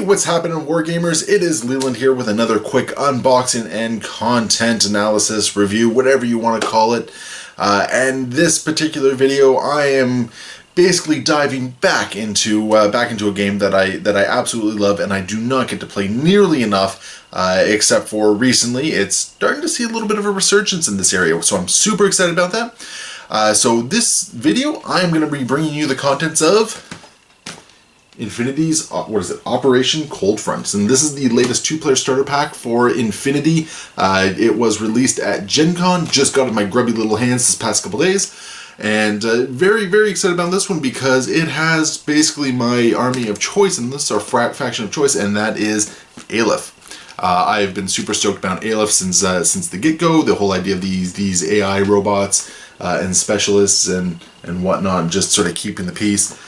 what's happening, Wargamers? It is Leland here with another quick unboxing and content analysis review, whatever you want to call it. And this particular video, I am basically diving back into a game that I absolutely love, and I do not get to play nearly enough, except for recently. It's starting to see a little bit of a resurgence in this area, so I'm super excited about that. So this video, I'm going to be bringing you the contents of Infinity's, Operation Coldfront. And this is the latest two-player starter pack for Infinity. It was released at Gen Con, just got it in my grubby little hands this past couple days. And very, very excited about this one because it has basically my army of choice in this, or faction of choice, and that is Aleph. I've been super stoked about Aleph since the get-go. The whole idea of these AI robots and specialists and whatnot, just sort of keeping the peace.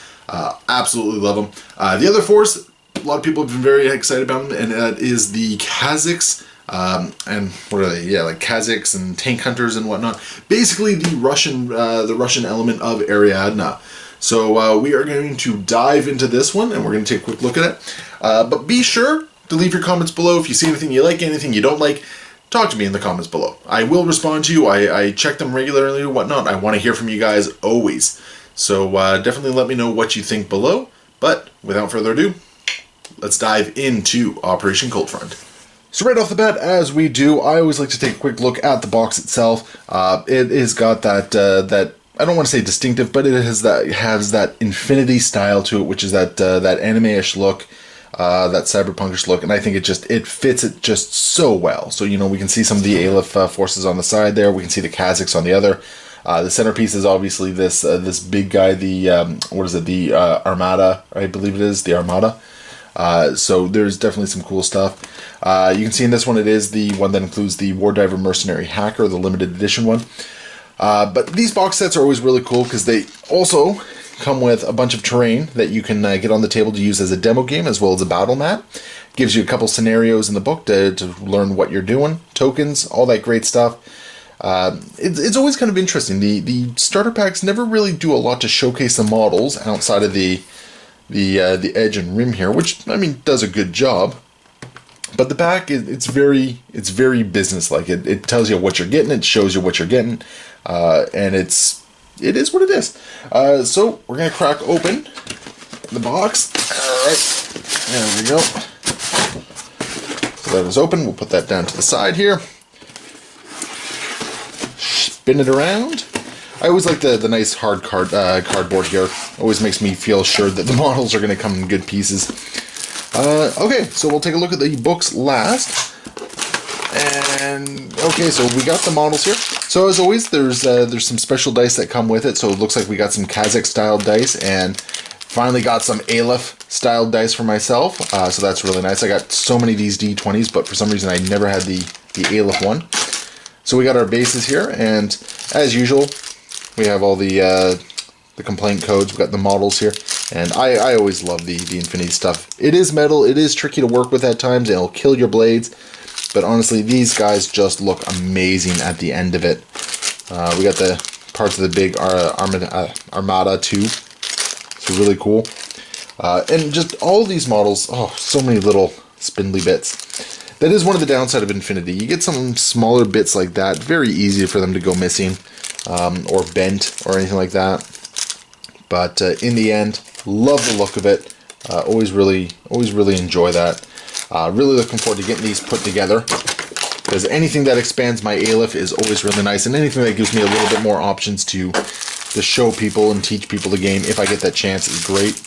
Absolutely love them. The other force, a lot of people have been very excited about them, and that is the Kazakhs. And what are they? Yeah, like Kazakhs and tank hunters and whatnot. Basically, the Russian element of Ariadna. So we are going to dive into this one, and we're going to take a quick look at it. But be sure to leave your comments below if you see anything you like, anything you don't like. Talk to me in the comments below. I will respond to you. I check them regularly or whatnot. I want to hear from you guys always. So definitely let me know what you think below. But without further ado, let's dive into Operation Coldfront. So right off the bat, as we do, I always like to take a quick look at the box itself. It has got that I don't want to say distinctive, but it has that Infinity style to it, which is that anime-ish look, that cyberpunkish look, and I think it fits it just so well. So we can see some of the Aleph forces on the side there. We can see the Kazakhs on the other. The centerpiece is obviously this big guy, the Armada, I believe it is, the Armada. So there's definitely some cool stuff. You can see in this one, it is the one that includes the War Diver Mercenary Hacker, the limited edition one. But these box sets are always really cool because they also come with a bunch of terrain that you can get on the table to use as a demo game, as well as a battle map. Gives you a couple scenarios in the book to learn what you're doing, tokens, all that great stuff. It's always kind of interesting. The starter packs never really do a lot to showcase the models outside of the edge and rim here, which I mean does a good job. But the back, it's very business-like. It tells you what you're getting. It shows you what you're getting, and it is what it is. So we're gonna crack open the box. All right, there we go. So that is open. We'll put that down to the side here. Spin it around. I always like the nice hard cardboard here. Always makes me feel sure that the models are going to come in good pieces. Okay, so we'll take a look at the books last. And okay, so we got the models here. So as always, there's some special dice that come with it. So it looks like we got some Kazakh style dice, and finally got some Aleph style dice for myself. So that's really nice. I got so many of these D20s, but for some reason I never had the Aleph one. So we got our bases here, and as usual, we have all the complaint codes. We've got the models here, and I always love the Infinity stuff. It is metal, it is tricky to work with at times, and it'll kill your blades, but honestly, these guys just look amazing at the end of it. We got the parts of the big Armada too, so really cool. And just all of these models, oh, so many little spindly bits. That is one of the downside of Infinity. You get some smaller bits like that, very easy for them to go missing. Or bent or anything like that, but in the end, love the look of it. Always really enjoy that. Really looking forward to getting these put together, because anything that expands my Aleph is always really nice, and anything that gives me a little bit more options to show people and teach people the game if I get that chance is great.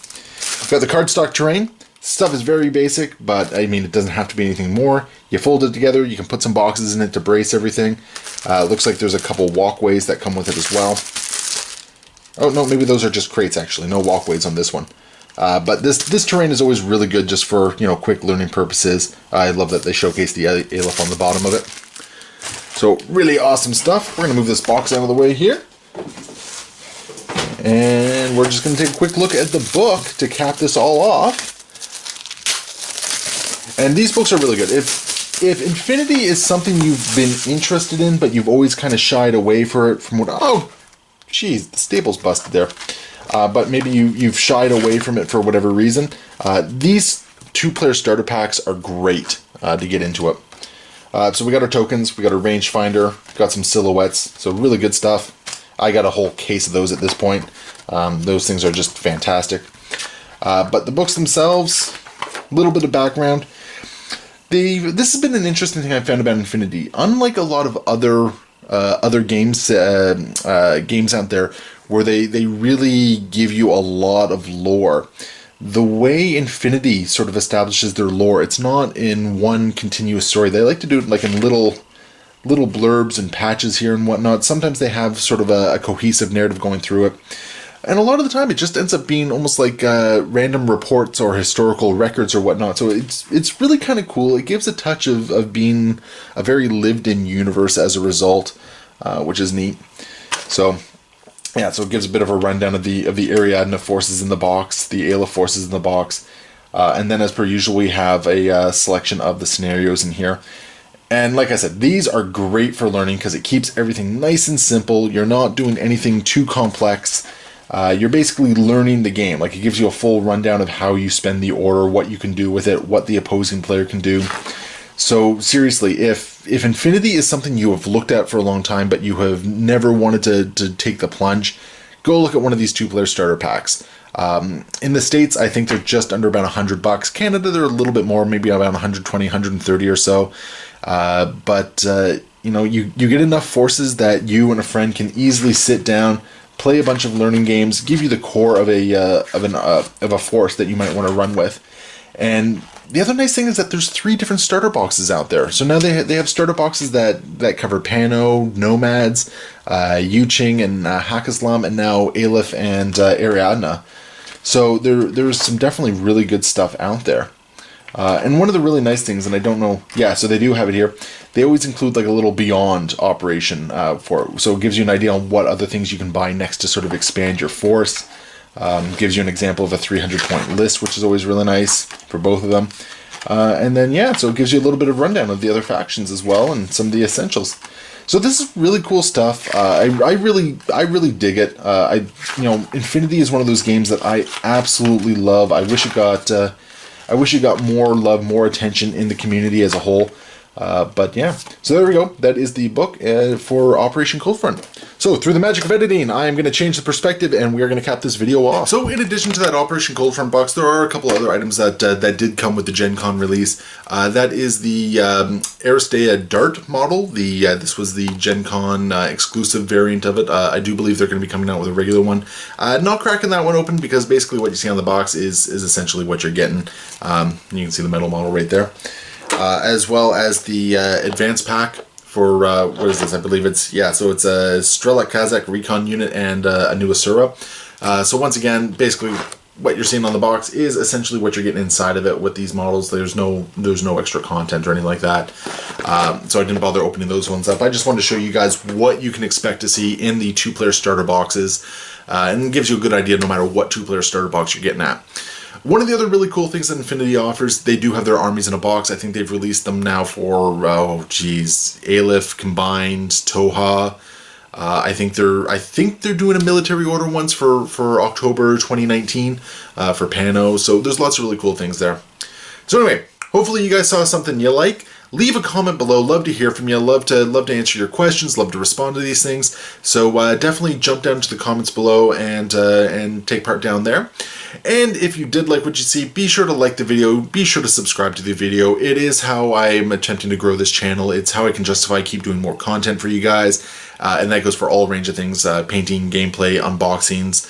Got the cardstock terrain. Stuff is very basic, but I mean, it doesn't have to be anything more. You fold it together, you can put some boxes in it to brace everything. Looks like there's a couple walkways that come with it as well. Oh, no, maybe those are just crates, actually. No walkways on this one. But this terrain is always really good just for, quick learning purposes. I love that they showcase the Aleph on the bottom of it. So, really awesome stuff. We're going to move this box out of the way here. And we're just going to take a quick look at the book to cap this all off. And these books are really good. If Infinity is something you've been interested in, but you've always kind of shied away from what... Oh, geez, the staple's busted there. But maybe you've shied away from it for whatever reason. These 2-player starter packs are great to get into it. So we got our tokens, we got our rangefinder, got some silhouettes, so really good stuff. I got a whole case of those at this point. Those things are just fantastic. But the books themselves, a little bit of background. This has been an interesting thing I found about Infinity. Unlike a lot of other games out there where they really give you a lot of lore, the way Infinity sort of establishes their lore, it's not in one continuous story. They like to do it like in little blurbs and patches here and whatnot. Sometimes they have sort of a cohesive narrative going through it. And a lot of the time it just ends up being almost like random reports or historical records or whatnot. So it's really kind of cool. It gives a touch of being a very lived-in universe as a result, which is neat. So yeah, so it gives a bit of a rundown of the Ariadna forces in the box, the Aleph forces in the box. And then as per usual, we have a selection of the scenarios in here. And like I said, these are great for learning because it keeps everything nice and simple. You're not doing anything too complex. You're basically learning the game. Like, it gives you a full rundown of how you spend the order, what you can do with it, what the opposing player can do. So seriously, if Infinity is something you have looked at for a long time but you have never wanted to take the plunge, go look at one of these 2-player starter packs. In the States, I think they're just under about $100. Canada, they're a little bit more, maybe about 120, 130 or so. But you know, you get enough forces that you and a friend can easily sit down, play a bunch of learning games, give you the core of a force that you might want to run with. And the other nice thing is that there's 3 different starter boxes out there. So now they have starter boxes that cover Pano, Nomads, Yuching, and Hakislam, and now Aleph and Ariadna. So there's some definitely really good stuff out there. And one of the really nice things, and I don't know, yeah, so they do have it here. They always include like a little beyond operation for it. So it gives you an idea on what other things you can buy next to sort of expand your force. Gives you an example of a 300-point list, which is always really nice for both of them. And then, yeah, so it gives you a little bit of rundown of the other factions as well and some of the essentials. So this is really cool stuff. I really dig it. Infinity is one of those games that I absolutely love. I wish it got more love, more attention in the community as a whole. But yeah, so there we go. That is the book for Operation Coldfront. So through the magic of editing, I am going to change the perspective and we are going to cap this video off. So in addition to that Operation Coldfront box, there are a couple other items that did come with the Gen Con release. That is the Aristea Dart model. This was the Gen Con exclusive variant of it. I do believe they're going to be coming out with a regular one. Not cracking that one open because basically what you see on the box is essentially what you're getting. You can see the metal model right there. As well as the advanced pack for, what is this? I believe it's, yeah, so it's a Strelak Kazakh Recon unit and a new Asura. So once again, basically what you're seeing on the box is essentially what you're getting inside of it with these models. There's no extra content or anything like that. So I didn't bother opening those ones up. I just wanted to show you guys what you can expect to see in the 2-player starter boxes. And it gives you a good idea no matter what 2-player starter box you're getting at. One of the other really cool things that Infinity offers, they do have their armies in a box. I think they've released them now for, Aleph combined, Toha. I think they're doing a military order once for October 2019 for Pano. So there's lots of really cool things there. So anyway, hopefully you guys saw something you like. Leave a comment below. Love to hear from you. Love to answer your questions. Love to respond to these things. So definitely jump down to the comments below and take part down there. And if you did like what you see, be sure to like the video. Be sure to subscribe to the video. It is how I'm attempting to grow this channel. It's how I can justify keep doing more content for you guys. And that goes for all range of things: painting, gameplay, unboxings,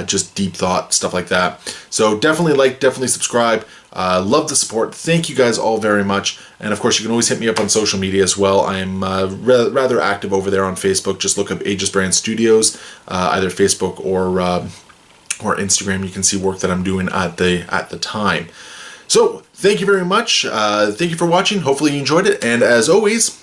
just deep thought, stuff like that. So definitely like, definitely subscribe. Love the support. Thank you guys all very much. And of course, you can always hit me up on social media as well. I'm rather active over there on Facebook. Just look up Aegis Brand Studios, either Facebook or Instagram. You can see work that I'm doing at the time. So thank you very much. Thank you for watching. Hopefully you enjoyed it. And as always,